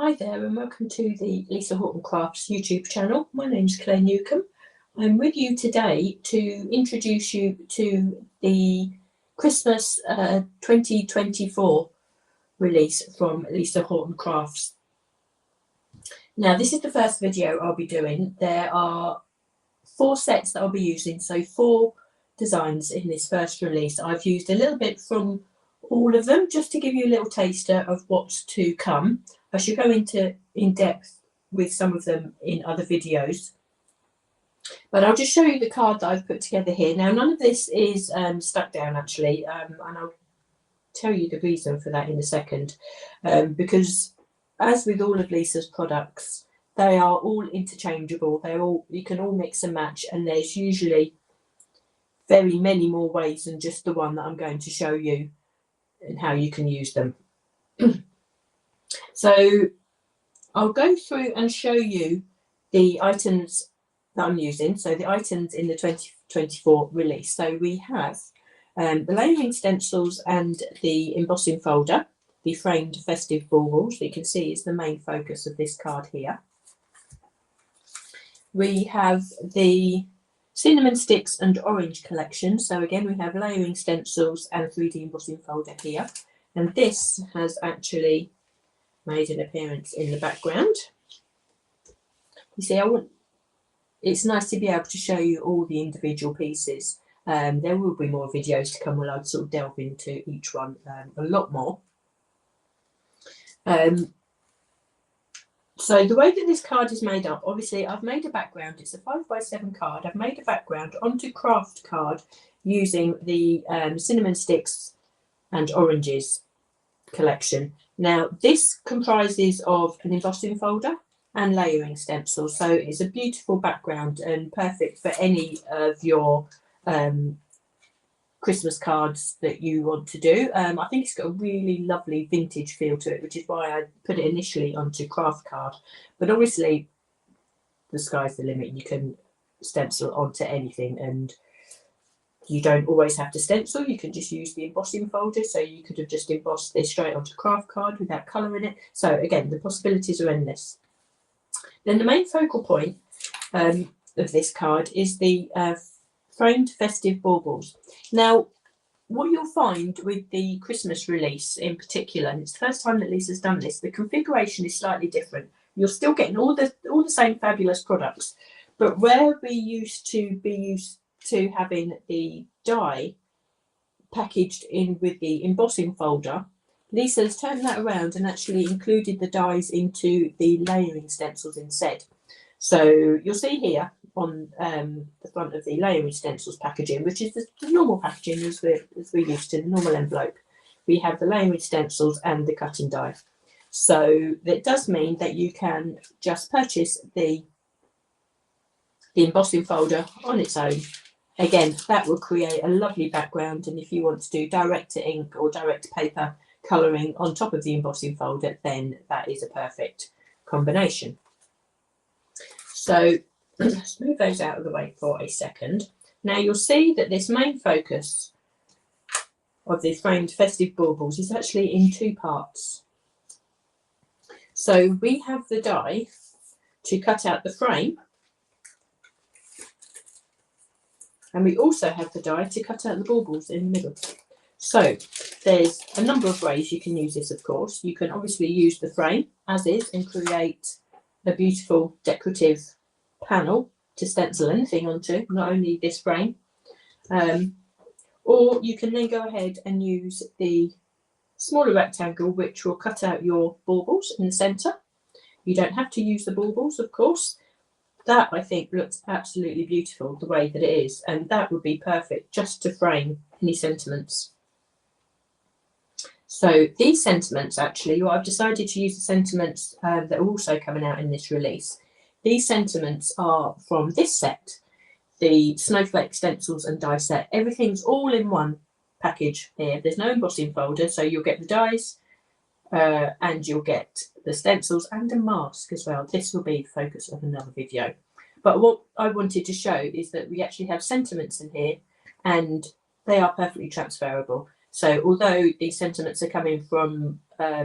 Hi there and welcome to the Lisa Horton Crafts YouTube channel. My name's Claire Newcomb. I'm with you today to introduce you to the Christmas 2024 release from Lisa Horton Crafts. Now this is the first video I'll be doing. There are 4 sets that I'll be using, so 4 designs in this first release. I've used a little bit from all of them just to give you a little taster of what's to come. I should go into in depth with some of them in other videos, but I'll just show you the card that I've put together here. Now none of this is stuck down actually, and I'll tell you the reason for that in a second, because as with all of Lisa's products, they are all interchangeable. You can all mix and match, and there's usually very many more ways than just the one that I'm going to show you and how you can use them. So I'll go through and show you the items that I'm using. So the items in the 2024 release. So we have the layering stencils and the embossing folder, the framed festive baubles that you can see is the main focus of this card here. We have the cinnamon sticks and orange collection. So again, we have layering stencils and a 3D embossing folder here. And this has actually made an appearance in the background. You see, it's nice to be able to show you all the individual pieces. There will be more videos to come where I'll sort of delve into each one a lot more. So the way that this card is made up, obviously I've made a background. It's a 5x7 card. I've made a background onto craft card using the cinnamon sticks and oranges collection. Now this comprises of an embossing folder and layering stencils, so it's a beautiful background and perfect for any of your Christmas cards that you want to do. I think it's got a really lovely vintage feel to it, which is why I put it initially onto craft card, but obviously the sky's the limit. You can stencil onto anything, and you don't always have to stencil. You can just use the embossing folder. So you could have just embossed this straight onto craft card without colour in it. So again, the possibilities are endless. Then the main focal point of this card is the framed festive baubles. Now, what you'll find with the Christmas release in particular, and it's the first time that Lisa's done this, the configuration is slightly different. You're still getting all the same fabulous products, but where we used to having the die packaged in with the embossing folder, Lisa's turned that around and actually included the dies into the layering stencils instead. So you'll see here on the front of the layering stencils packaging, which is the normal packaging as we're used to, the normal envelope, we have the layering stencils and the cutting die. So that does mean that you can just purchase the embossing folder on its own. Again, that will create a lovely background, and if you want to do direct to ink or direct to paper colouring on top of the embossing folder, then that is a perfect combination. So let's move those out of the way for a second. Now you'll see that this main focus of the framed festive baubles is actually in 2 parts. So we have the die to cut out the frame, and we also have the die to cut out the baubles in the middle. So there's a number of ways you can use this, of course. You can obviously use the frame as is and create a beautiful decorative panel to stencil anything onto, not only this frame. Or you can then go ahead and use the smaller rectangle, which will cut out your baubles in the centre. You don't have to use the baubles, of course. That, I think, looks absolutely beautiful the way that it is, and that would be perfect just to frame any sentiments. So these sentiments, actually, well, I've decided to use the sentiments that are also coming out in this release. These sentiments are from this set, the Snowflake stencils and die set. Everything's all in one package here. There's no embossing folder, so you'll get the dies and you'll get the stencils and a mask as well. This will be the focus of another video. But what I wanted to show is that we actually have sentiments in here, and they are perfectly transferable. So although these sentiments are coming from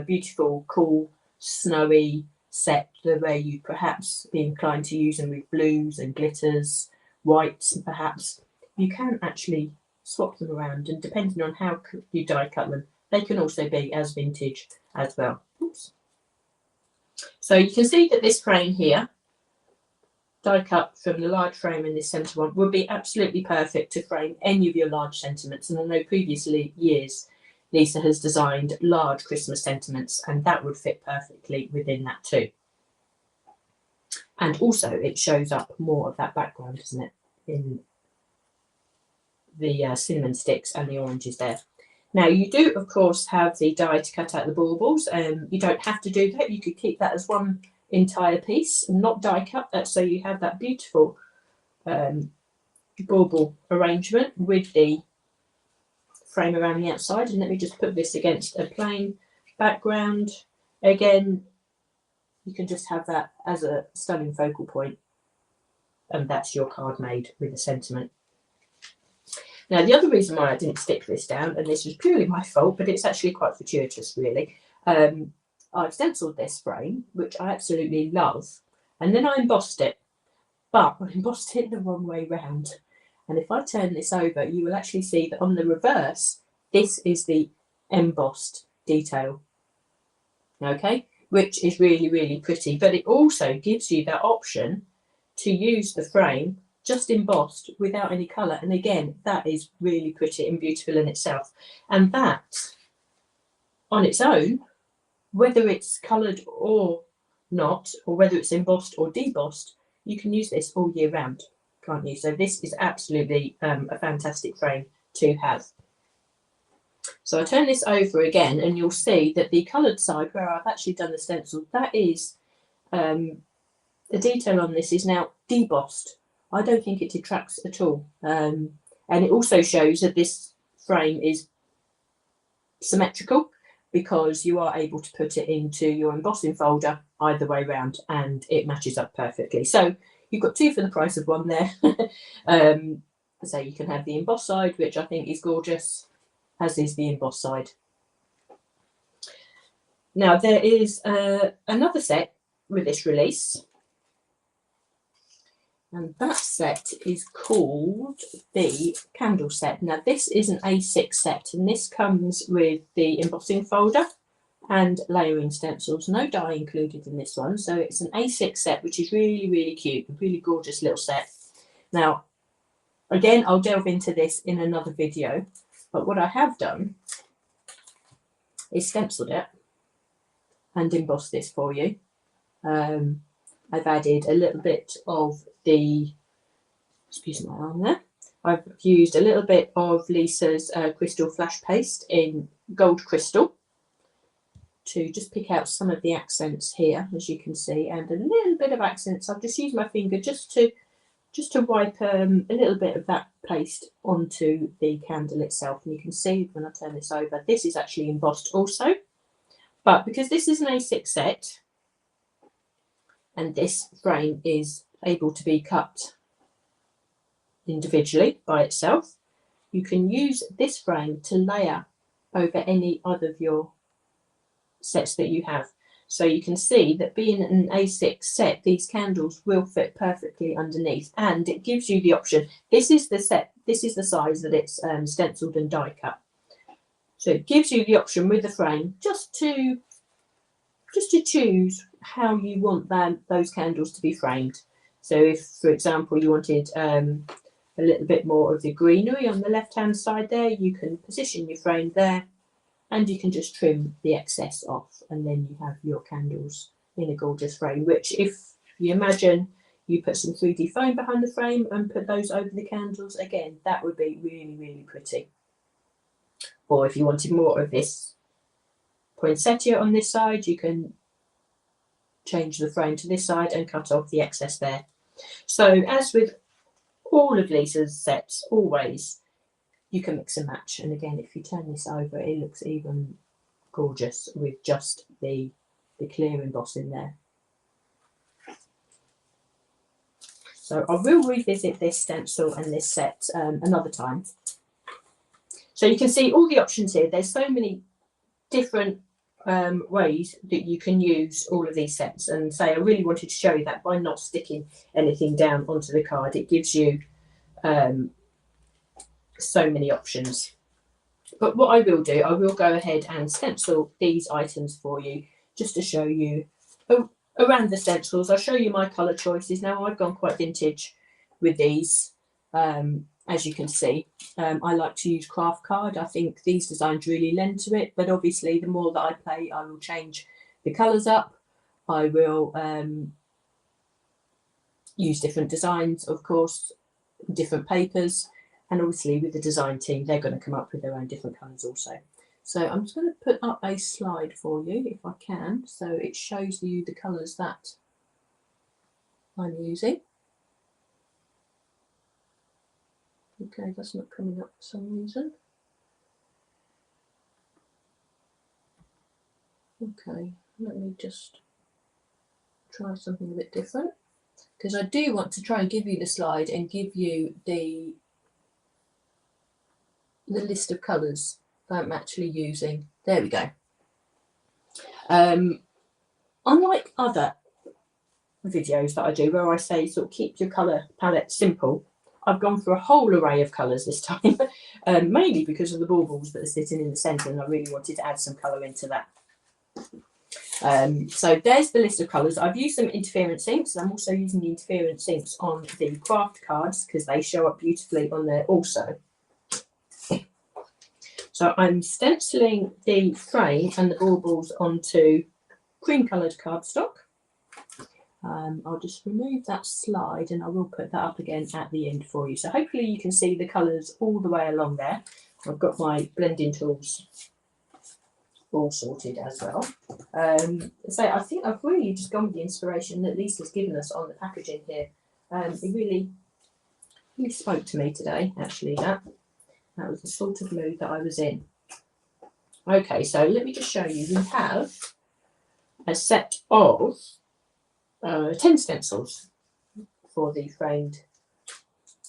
beautiful, cool snowy set, the way you perhaps be inclined to use them with blues and glitters, whites perhaps, you can actually swap them around, and depending on how you die cut them, they can also be as vintage as well. Oops. So you can see that this frame here, die cut from the large frame in this centre one, would be absolutely perfect to frame any of your large sentiments. And I know previously years Lisa has designed large Christmas sentiments, and that would fit perfectly within that too. And also it shows up more of that background, doesn't it, in the cinnamon sticks and the oranges there. Now you do of course have the die to cut out the baubles. You don't have to do that. You could keep that as one entire piece and not die cut that, so you have that beautiful bauble arrangement with the frame around the outside. And let me just put this against a plain background. Again, you can just have that as a stunning focal point, and that's your card made with a sentiment. Now the other reason why I didn't stick this down, and this was purely my fault, but it's actually quite fortuitous really, I've stenciled this frame, which I absolutely love, and then I embossed it, but I embossed it the wrong way round. And if I turn this over, you will actually see that on the reverse, this is the embossed detail, okay, which is really, really pretty. But it also gives you that option to use the frame just embossed without any colour. And again, that is really pretty and beautiful in itself. And that, on its own, whether it's coloured or not, or whether it's embossed or debossed, you can use this all year round, can't you? So this is absolutely a fantastic frame to have. So I turn this over again, and you'll see that the coloured side where I've actually done the stencil, that is, the detail on this is now debossed. I don't think it detracts at all. And it also shows that this frame is symmetrical, because you are able to put it into your embossing folder either way round, and it matches up perfectly. So you've got two for the price of one there. So you can have the embossed side, which I think is gorgeous, as is the embossed side. Now there is another set with this release, and that set is called the candle set. Now this is an A6 set, and this comes with the embossing folder and layering stencils. No die included in this one, so it's an A6 set, which is really, really cute, a really gorgeous little set. Now again, I'll delve into this in another video, but what I have done is stenciled it and embossed this for you. I've added a little bit of the, excuse my arm there, I've used a little bit of Lisa's crystal flash paste in gold crystal to just pick out some of the accents here, as you can see, and a little bit of accents. I've just used my finger just to wipe a little bit of that paste onto the candle itself. And you can see when I turn this over, this is actually embossed also, but because this is an A6 set, and this frame is able to be cut individually by itself, you can use this frame to layer over any other of your sets that you have. So you can see that being an A6 set, these candles will fit perfectly underneath, and it gives you the option. This is the set, this is the size that it's stenciled and die cut. So it gives you the option with the frame just to choose how you want those candles to be framed. So if, for example, you wanted a little bit more of the greenery on the left-hand side there, you can position your frame there, and you can just trim the excess off, and then you have your candles in a gorgeous frame, which, if you imagine you put some 3D foam behind the frame and put those over the candles, again, that would be really, really pretty. Or if you wanted more of this poinsettia on this side, you can change the frame to this side and cut off the excess there. So as with all of Lisa's sets, always, you can mix and match. And again, if you turn this over, it looks even gorgeous with just the clear embossing there. So I will revisit this stencil and this set another time. So you can see all the options here. There's so many different ways that you can use all of these sets. And say I really wanted to show you that by not sticking anything down onto the card, it gives you so many options. But what I will do, I will go ahead and stencil these items for you just to show you around the stencils. I'll show you my colour choices. Now I've gone quite vintage with these, as you can see. I like to use craft card. I think these designs really lend to it, but obviously the more that I play, I will change the colours up. I will use different designs, of course, different papers, and obviously with the design team, they're going to come up with their own different colours also. So I'm just going to put up a slide for you if I can, so it shows you the colours that I'm using. Okay, that's not coming up for some reason. Okay, let me just try something a bit different, because I do want to try and give you the slide and give you the list of colours that I'm actually using. There we go. Unlike other videos that I do where I say sort of keep your colour palette simple, I've gone for a whole array of colours this time, mainly because of the baubles that are sitting in the centre, and I really wanted to add some colour into that. So there's the list of colours. I've used some interference inks, and I'm also using the interference inks on the craft cards because they show up beautifully on there also. So I'm stenciling the frame and the baubles onto cream coloured cardstock. I'll just remove that slide and I will put that up again at the end for you. So hopefully you can see the colours all the way along there. I've got my blending tools all sorted as well. So I think I've really just gone with the inspiration that Lisa's given us on the packaging here. It really spoke to me today, actually, that was the sort of mood that I was in. Okay, so let me just show you. We have a set of 10 stencils for the framed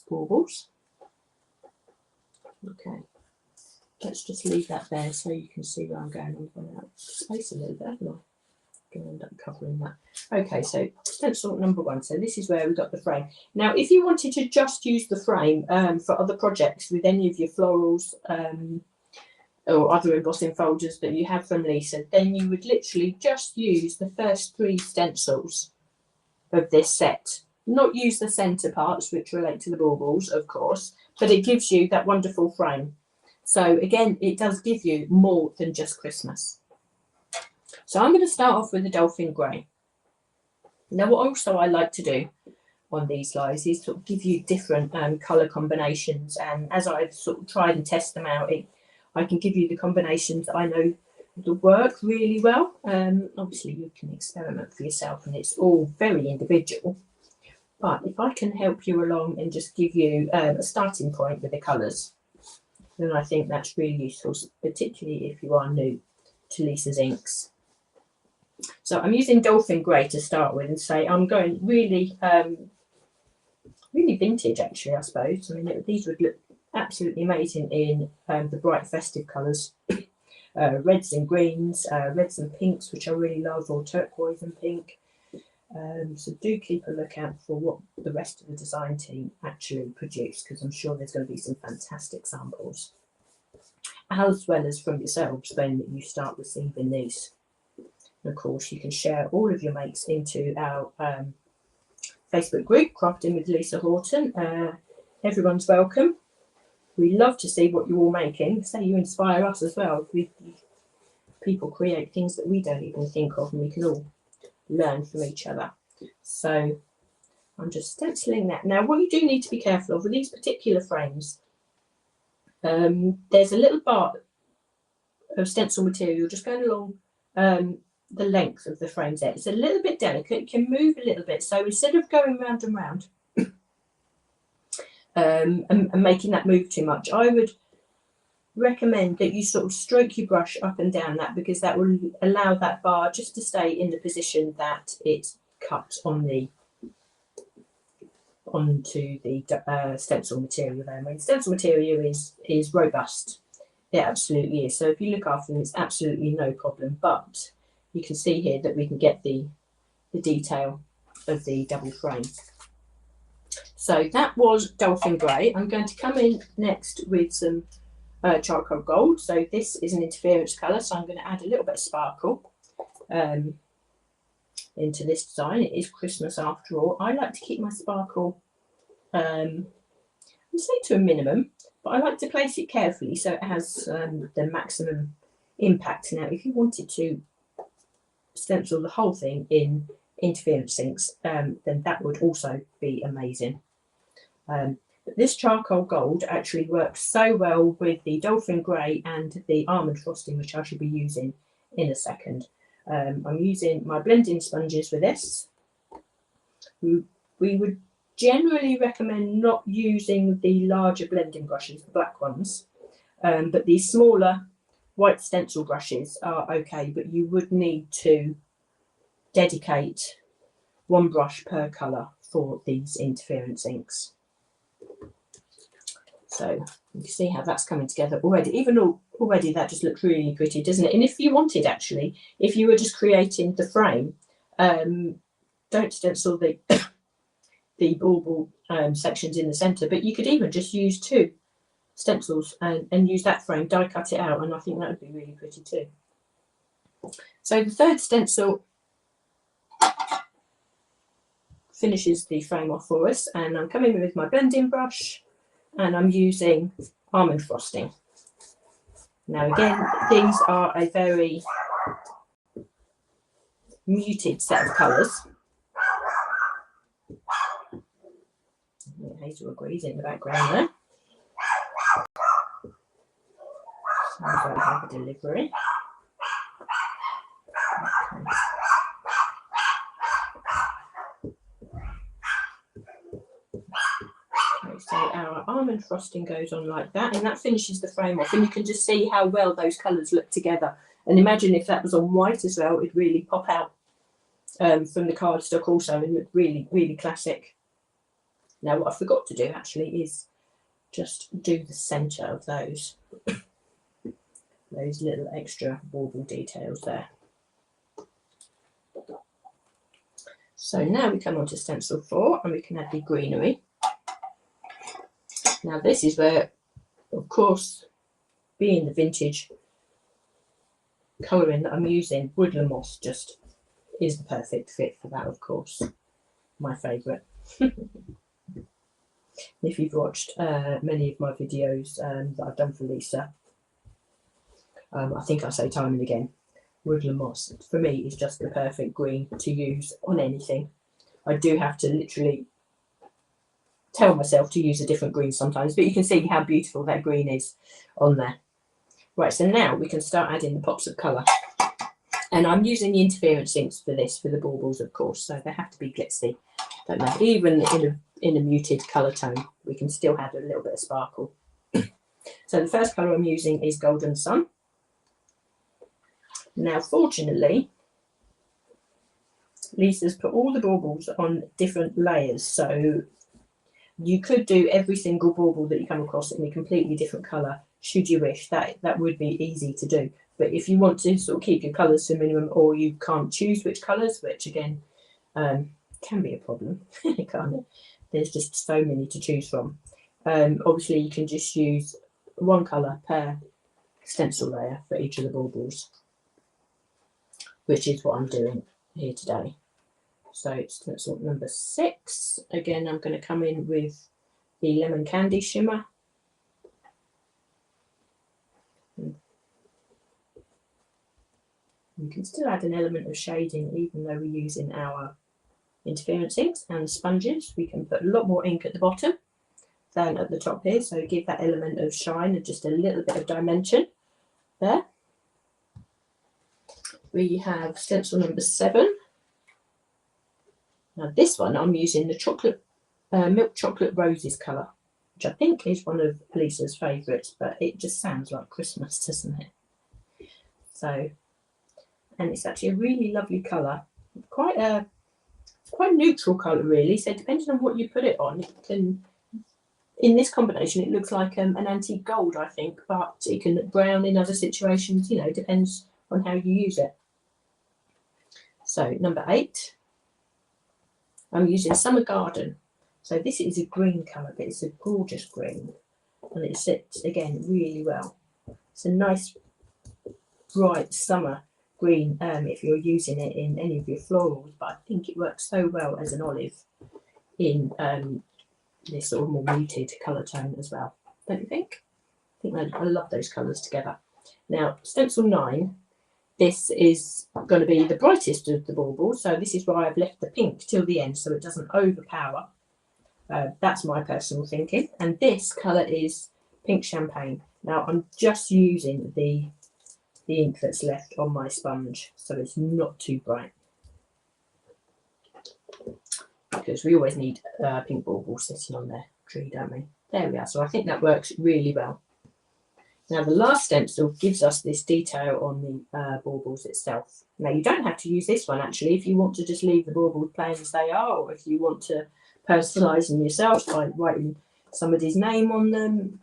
baubles. Okay, let's just leave that there so you can see where I'm going. I'm going out space a little bit, haven't I? Going to end up covering that. Okay, so stencil number 1. So this is where we've got the frame. Now, if you wanted to just use the frame for other projects with any of your florals or other embossing folders that you have from Lisa, then you would literally just use the first 3 stencils of this set. Not use the centre parts, which relate to the baubles, of course, but it gives you that wonderful frame. So again, it does give you more than just Christmas. So I'm going to start off with the Dolphin Grey. Now, what also I like to do on these slides is sort of give you different colour combinations, and as I've sort of tried and test them out, I can give you the combinations that I know will work really well. Obviously, you can experiment for yourself, and it's all very individual. But if I can help you along and just give you a starting point with the colours, then I think that's really useful, particularly if you are new to Lisa's inks. So I'm using Dolphin Grey to start with, and say I'm going really, really vintage actually, I suppose. I mean, these would look absolutely amazing in the bright festive colours. Reds and greens, reds and pinks, which I really love, or turquoise and pink. So do keep a lookout for what the rest of the design team actually produce, because I'm sure there's going to be some fantastic samples, as well as from yourselves when you start receiving these. And of course, you can share all of your makes into our Facebook group, Crafting with Lisa Horton. Everyone's welcome. We love to see what you're all making. Say you inspire us as well. People create things that we don't even think of, and we can all learn from each other. So I'm just stenciling that. Now, what you do need to be careful of with these particular frames, there's a little bar of stencil material just going along the length of the frames there. It's a little bit delicate, it can move a little bit. So instead of going round and round and making that move too much, I would recommend that you sort of stroke your brush up and down that, because that will allow that bar just to stay in the position that it's cut on onto the stencil material there. I mean, stencil material is robust. It absolutely is. So if you look after them, it's absolutely no problem. But you can see here that we can get the detail of the double frame. So that was Dolphin Grey. I'm going to come in next with some charcoal gold. So this is an interference colour, so I'm going to add a little bit of sparkle into this design. It is Christmas after all. I like to keep my sparkle, I'd say to a minimum, but I like to place it carefully so it has the maximum impact. Now, if you wanted to stencil the whole thing in interference inks, then that would also be amazing. But this charcoal gold actually works so well with the Dolphin Grey and the Almond frosting, which I should be using in a second. I'm using my blending sponges for this. We would generally recommend not using the larger blending brushes, the black ones, but these smaller white stencil brushes are okay, but you would need to dedicate one brush per colour for these interference inks. So you can see how that's coming together already. Even already that just looks really pretty, doesn't it? And if you wanted, actually, if you were just creating the frame, don't stencil the the bauble sections in the centre, but you could even just use 2 stencils and use that frame, die cut it out, and I think that would be really pretty too. So the third stencil finishes the frame off for us, and I'm coming in with my blending brush and I'm using Almond frosting. Now again, these are a very muted set of colours. Hazel agrees in the background there. So I don't have a delivery. Okay, so our almond frosting goes on like that, and that finishes the frame off, and you can just see how well those colours look together. And imagine if that was on white as well, it'd really pop out from the cardstock also and look really, really classic. Now what I forgot to do actually is just do the centre of those little extra bauble details there. So now we come on to stencil 4 and we can add the greenery. Now this is where, of course, being the vintage colouring that I'm using, Woodland moss just is the perfect fit for that, of course. My favourite. If you've watched many of my videos that I've done for Lisa, I think I say time and again, Woodland moss for me is just the perfect green to use on anything. I do have to literally tell myself to use a different green sometimes, but you can see how beautiful that green is on there. Right, so now we can start adding the pops of colour. And I'm using the interference inks for this, for the baubles, of course, so they have to be glitzy, don't they? Even in a muted colour tone, we can still have a little bit of sparkle. So the first colour I'm using is Golden Sun. Now, fortunately, Lisa's put all the baubles on different layers, so you could do every single bauble that you come across in a completely different colour, should you wish. That would be easy to do. But if you want to sort of keep your colours to a minimum, or you can't choose which colours, which again can be a problem, can't it? There's just so many to choose from. Obviously, you can just use one colour per stencil layer for each of the baubles, which is what I'm doing here today. So it's stencil number 6. Again, I'm going to come in with the Lemon Candy Shimmer. You can still add an element of shading even though we're using our interference inks and sponges. We can put a lot more ink at the bottom than at the top here, so give that element of shine and just a little bit of dimension there. We have stencil number 7. Now this one I'm using the chocolate milk chocolate roses colour, which I think is one of Lisa's favourites, but it just sounds like Christmas, doesn't it? So, and it's actually a really lovely colour, quite neutral colour really. So depending on what you put it on, it can in this combination, it looks like an antique gold, I think, but it can look brown in other situations, you know, depends on how you use it. So number 8, I'm using Summer Garden. So this is a green colour, but it's a gorgeous green, and it sits again really well. It's a nice bright summer green if you're using it in any of your florals, but I think it works so well as an olive in this sort of more muted colour tone as well, don't you think? I think I love those colours together. Now, stencil 9, this is going to be the brightest of the baubles, so this is why I've left the pink till the end so it doesn't overpower. That's my personal thinking. And this colour is Pink Champagne. Now, I'm just using the ink that's left on my sponge, so it's not too bright, because we always need pink baubles sitting on their tree, don't we? There we are. So I think that works really well. Now the last stencil gives us this detail on the baubles itself. Now you don't have to use this one actually if you want to just leave the baubles plain as they are, or if you want to personalise them yourself by writing somebody's name on them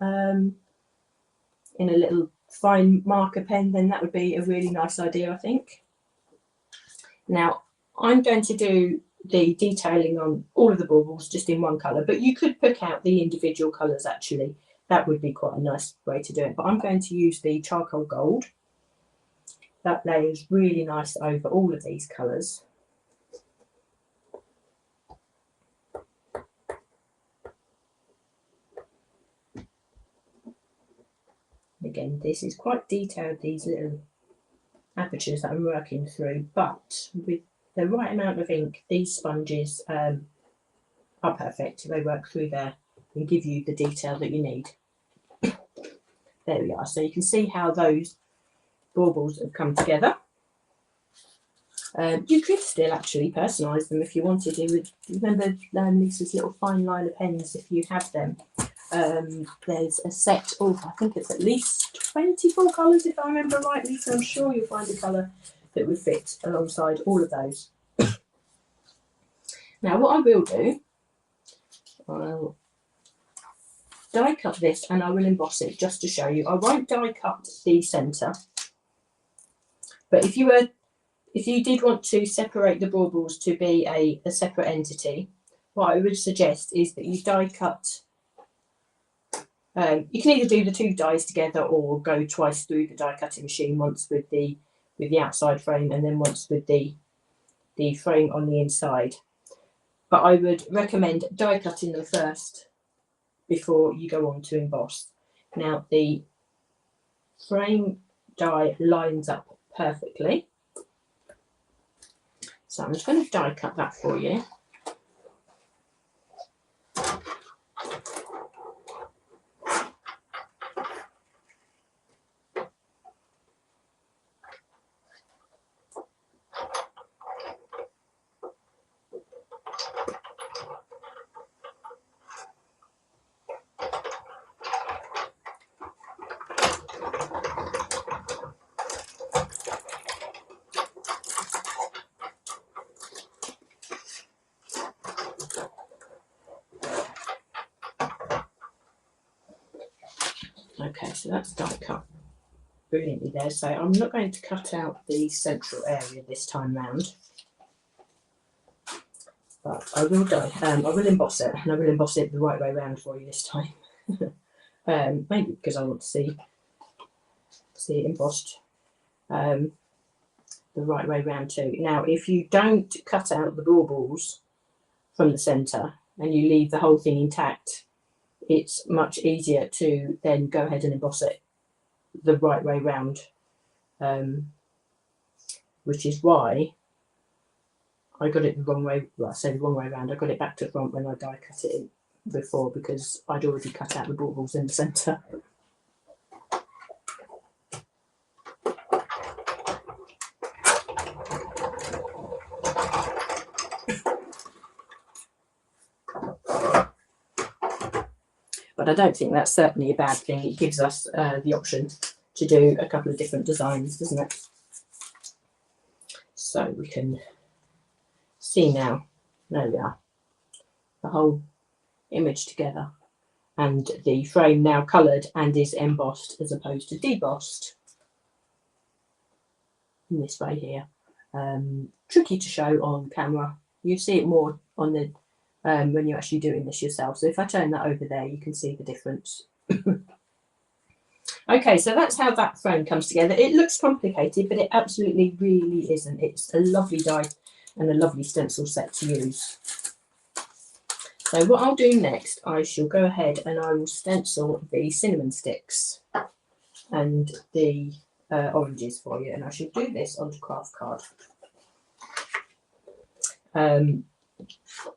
in a little fine marker pen, then that would be a really nice idea, I think. Now I'm going to do the detailing on all of the baubles just in one colour, but you could pick out the individual colours actually. That would be quite a nice way to do it, but I'm going to use the charcoal gold. That layers really nice over all of these colours. Again, this is quite detailed, these little apertures that I'm working through, but with the right amount of ink, these sponges are perfect. They work through there and give you the detail that you need. There we are. So you can see how those baubles have come together. You could still actually personalise them if you wanted. You would remember Lisa's little fine liner pens if you have them. There's a set of, I think it's at least 24 colours if I remember rightly, so I'm sure you'll find a colour that would fit alongside all of those. Now what I will do, I'll die cut this and I will emboss it just to show you. I won't die cut the centre, but if you did want to separate the baubles to be a separate entity, what I would suggest is that you die cut. You can either do the 2 dies together or go twice through the die cutting machine, once with the outside frame and then once with the frame on the inside. But I would recommend die cutting them first before you go on to emboss. Now the frame die lines up perfectly, so I'm just going to die cut that for you. Okay, so that's die cut brilliantly there. So I'm not going to cut out the central area this time round, but I will I will emboss it, and I will emboss it the right way round for you this time. Maybe because I want to see it embossed the right way round too. Now, if you don't cut out the baubles from the centre and you leave the whole thing intact, it's much easier to then go ahead and emboss it the right way round, which is why I got it the wrong way. Well, I say the wrong way around. I got it back to front when I die cut it before, because I'd already cut out the baubles in the centre. But I don't think that's certainly a bad thing. It gives us the option to do a couple of different designs, doesn't it? So we can see now, there we are, the whole image together. and the frame now coloured and is embossed as opposed to debossed in this way here. Tricky to show on camera. You see it more on the when you're actually doing this yourself. So if I turn that over there, you can see the difference. Okay, so that's how that frame comes together. It looks complicated, but it absolutely really isn't. It's a lovely die and a lovely stencil set to use. So what I'll do next, I shall go ahead and I will stencil the cinnamon sticks and the oranges for you, and I shall do this onto craft card.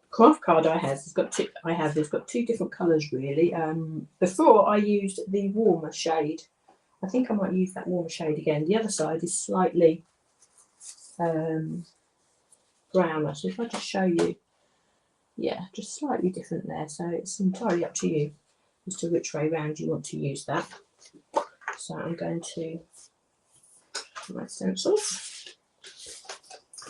Craft card there's got two different colours really. Before I used the warmer shade. I think I might use that warmer shade again. The other side is slightly browner. So if I just show you, yeah, just slightly different there. So it's entirely up to you as to which way round you want to use that. So I'm going to my stencils.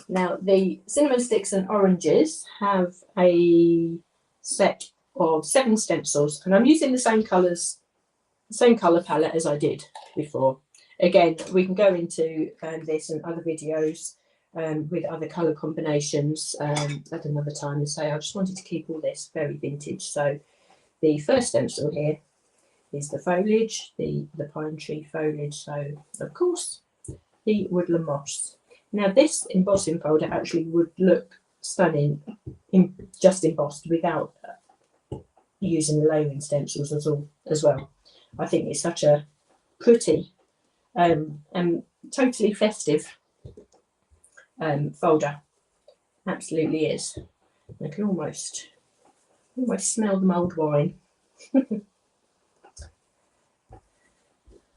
Now the cinnamon sticks and oranges have a set of 7 stencils, and I'm using the same colours, the same colour palette as I did before. Again, we can go into this and other videos with other colour combinations at another time. And say I just wanted to keep all this very vintage. So the first stencil here is the foliage, the pine tree foliage. So of course the woodland moss. Now this embossing folder actually would look stunning just embossed without using the layering stencils as well. I think it's such a pretty and totally festive folder. Absolutely is. I can almost smell the mulled wine. I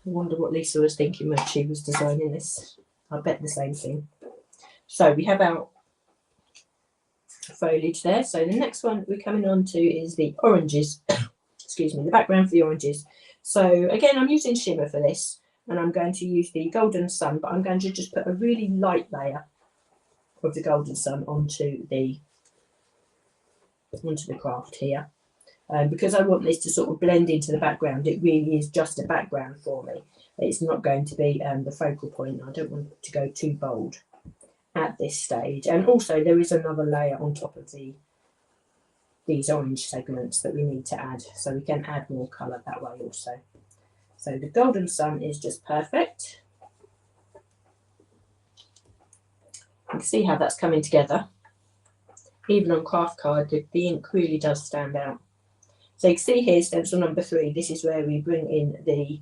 wonder what Lisa was thinking when she was designing this. I bet the same thing. So we have our foliage there. So the next one we're coming on to is the oranges. Excuse me, the background for the oranges. So again, I'm using shimmer for this, and I'm going to use the golden sun, but I'm going to just put a really light layer of the golden sun onto the craft here. Because I want this to sort of blend into the background, it really is just a background for me. It's not going to be the focal point. I don't want it to go too bold at this stage. And also there is another layer on top of these orange segments that we need to add, so we can add more colour that way also. So the golden sun is just perfect. You can see how that's coming together. Even on craft card, the ink really does stand out. So you can see here stencil number 3, this is where we bring in the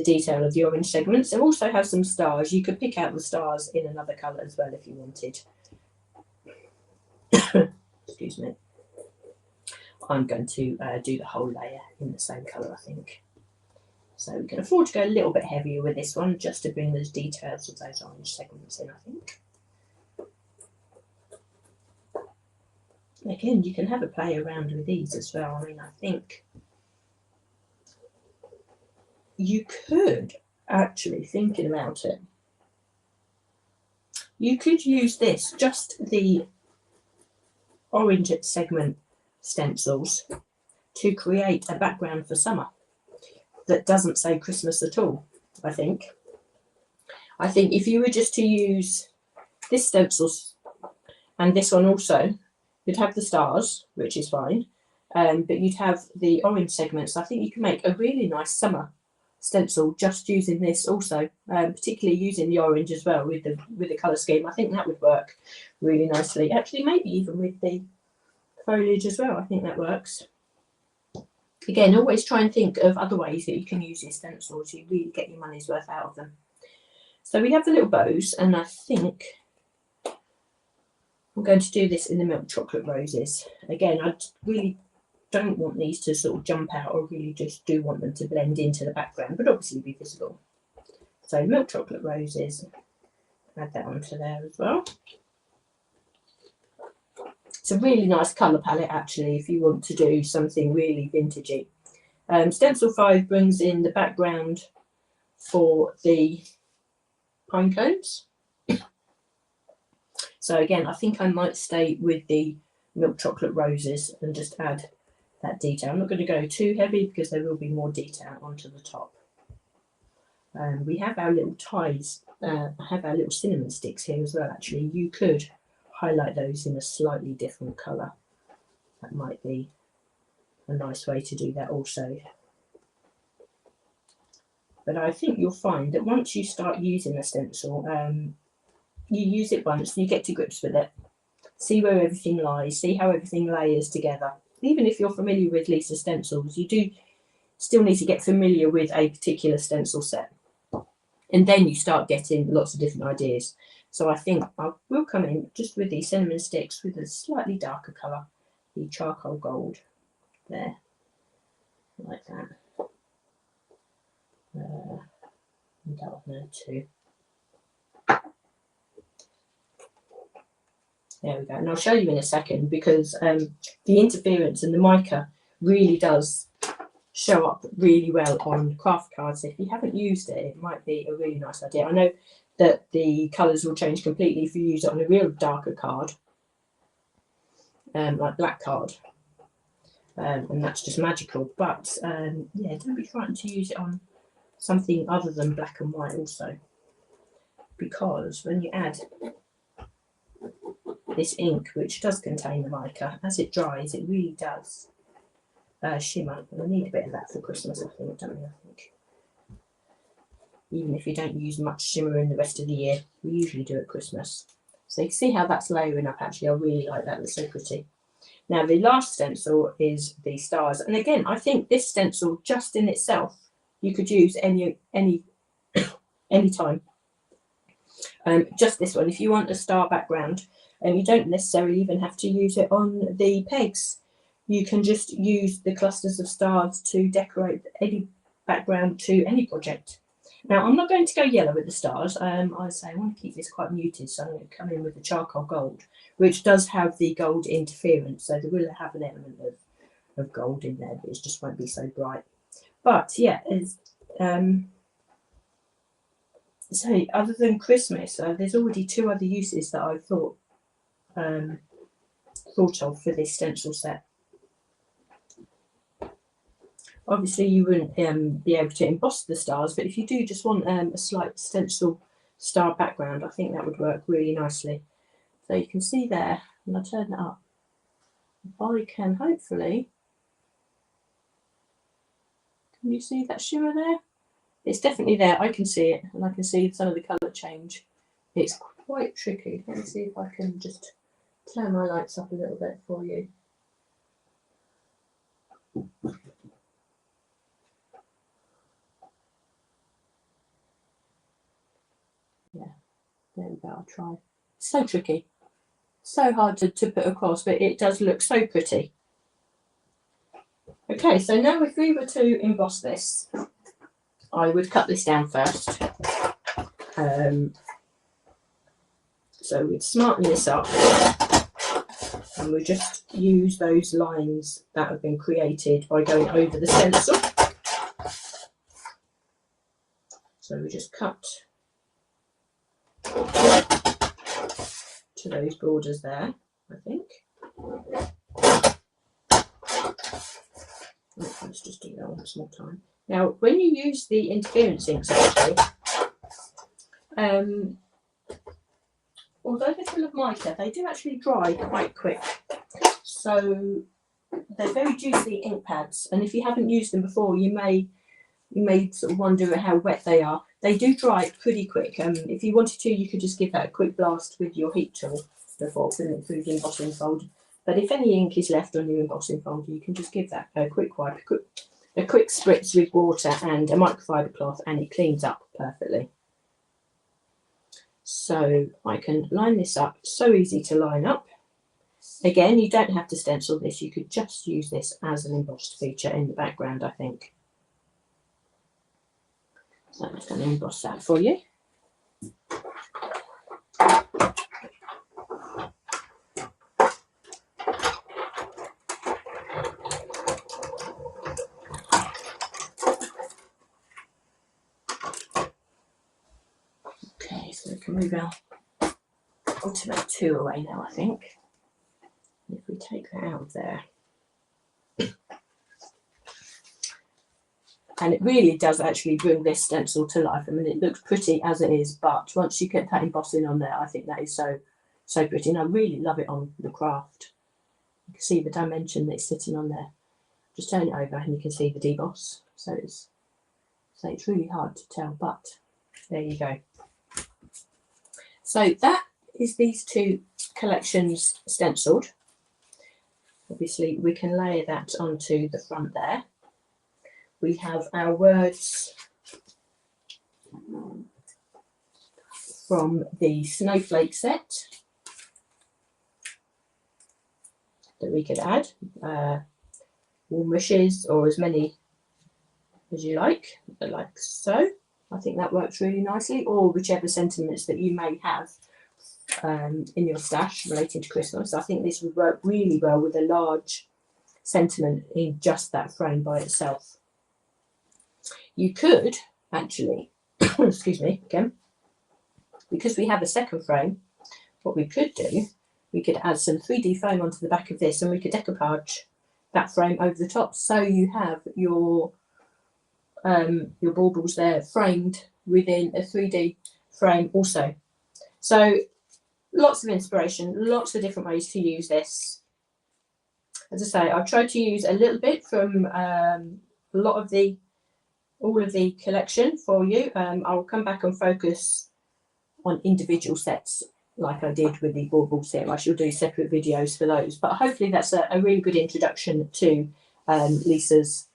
detail of the orange segments, and also have some stars. You could pick out the stars in another colour as well if you wanted. Excuse me. I'm going to do the whole layer in the same colour, I think. So we can afford to go a little bit heavier with this one, just to bring those details of those orange segments in, I think. Again, you can have a play around with these as well. I mean, I think you could actually, thinking about it, you could use this, just the orange segment stencils, to create a background for summer that doesn't say Christmas at all. I think if you were just to use this stencils and this one also, you'd have the stars, which is fine, but you'd have the orange segments. I think you can make a really nice summer stencil just using this also, particularly using the orange as well with the colour scheme. I think that would work really nicely. Actually, maybe even with the foliage as well. I think that works. Again, always try and think of other ways that you can use these stencils. You really get your money's worth out of them. So we have the little bows, and I think I'm going to do this in the milk chocolate roses. Again, I really don't want these to sort of jump out. I really just do want them to blend into the background, but obviously be visible. So milk chocolate roses, add that onto there as well. It's a really nice colour palette actually if you want to do something really vintagey. Stencil 5 brings in the background for the pine cones. So again, I think I might stay with the milk chocolate roses and just add that detail. I'm not going to go too heavy because there will be more detail onto the top. We have our little ties. I have our little cinnamon sticks here as well. Actually, you could highlight those in a slightly different colour. That might be a nice way to do that also. But I think you'll find that once you start using a stencil, you use it once, you get to grips with it, see where everything lies, see how everything layers together. Even if you're familiar with Lisa stencils, you do still need to get familiar with a particular stencil set. And then you start getting lots of different ideas. So I think I will come in just with these cinnamon sticks with a slightly darker colour, the charcoal gold there, like that. And that one there too. There we go. And I'll show you in a second because the interference and the mica really does show up really well on craft cards. If you haven't used it, it might be a really nice idea. I know that the colours will change completely if you use it on a real darker card, like black card, and that's just magical. But yeah, don't be frightened to use it on something other than black and white also, because when you add this ink, which does contain the mica, as it dries, it really does shimmer. And I need a bit of that for Christmas, I think, don't we? I think. Even if you don't use much shimmer in the rest of the year, we usually do at Christmas. So you can see how that's layering up. Actually, I really like that. It's so pretty. Now, the last stencil is the stars. And again, I think this stencil, just in itself, you could use any time. Just this one. If you want a star background, and you don't necessarily even have to use it on the pegs. You can just use the clusters of stars to decorate any background to any project. Now, I'm not going to go yellow with the stars. I say I want to keep this quite muted, so I'm going to come in with the charcoal gold, which does have the gold interference, so there will have an element of gold in there, but it just won't be so bright. But yeah, it's, so other than Christmas, there's already two other uses that I've thought of for this stencil set. Obviously, you wouldn't be able to emboss the stars, but if you do just want a slight stencil star background, I think that would work really nicely. So you can see there, and I'll turn it up. If I can hopefully, can you see that shimmer there? It's definitely there. I can see it, and I can see some of the colour change. It's quite tricky. Let me see if I can just turn my lights up a little bit for you. Yeah, there we go. I'll try. So tricky. So hard to put across, but it does look so pretty. Okay, so now if we were to emboss this, I would cut this down first. So we'd smarten this up, and we just use those lines that have been created by going over the stencil. So we just cut to those borders there, I think. Let's just do that one more time. Now, when you use the interference inks, actually, although they're full of mica, they do actually dry quite quick. So they're very juicy ink pads, and if you haven't used them before, you may sort of wonder how wet they are. They do dry pretty quick. If you wanted to, you could just give that a quick blast with your heat tool before putting it through the embossing folder. But if any ink is left on your embossing folder, you can just give that a quick wipe, a quick spritz with water and a microfiber cloth, and it cleans up perfectly. So I can line this up. So easy to line up. Again, you don't have to stencil this. You could just use this as an embossed feature in the background, I think. So I'm just going to emboss that for you. Okay, so we can move our ulti-mate 2 away now, I think. If we take that out of there, And it really does actually bring this stencil to life. I mean, it looks pretty as it is, but once you get that embossing on there, I think that is so pretty. And I really love it on the craft. You can see the dimension that's sitting on there. Just turn it over and you can see the deboss. So it's really hard to tell, but there you go. So that is these two collections stenciled. Obviously, we can layer that onto the front there. We have our words from the snowflake set that we could add. Warm wishes, or as many as you like so. I think that works really nicely, or whichever sentiments that you may have in your stash relating to Christmas. I think this would work really well with a large sentiment in just that frame by itself. You could actually, excuse me again, because we have a second frame, what we could do, we could add some 3D foam onto the back of this and we could decoupage that frame over the top, so you have your baubles there framed within a 3D frame also. So lots of inspiration, lots of different ways to use this. As I say, I've tried to use a little bit from all of the collection for you. I'll come back and focus on individual sets like I did with the bauble set. I shall do separate videos for those, but hopefully that's a really good introduction to Lisa's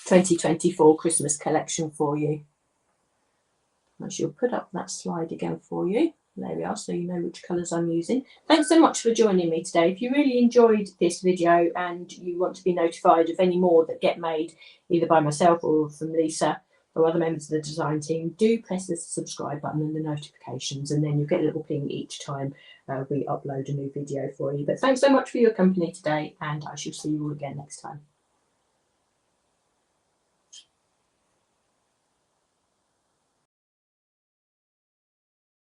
2024 Christmas collection for you. I shall put up that slide again for you. There we are, so you know which colours I'm using. Thanks so much for joining me today. If you really enjoyed this video and you want to be notified of any more that get made either by myself or from Lisa or other members of the design team, do press the subscribe button and the notifications, and then you'll get a little ping each time we upload a new video for you. But thanks so much for your company today, and I shall see you all again next time.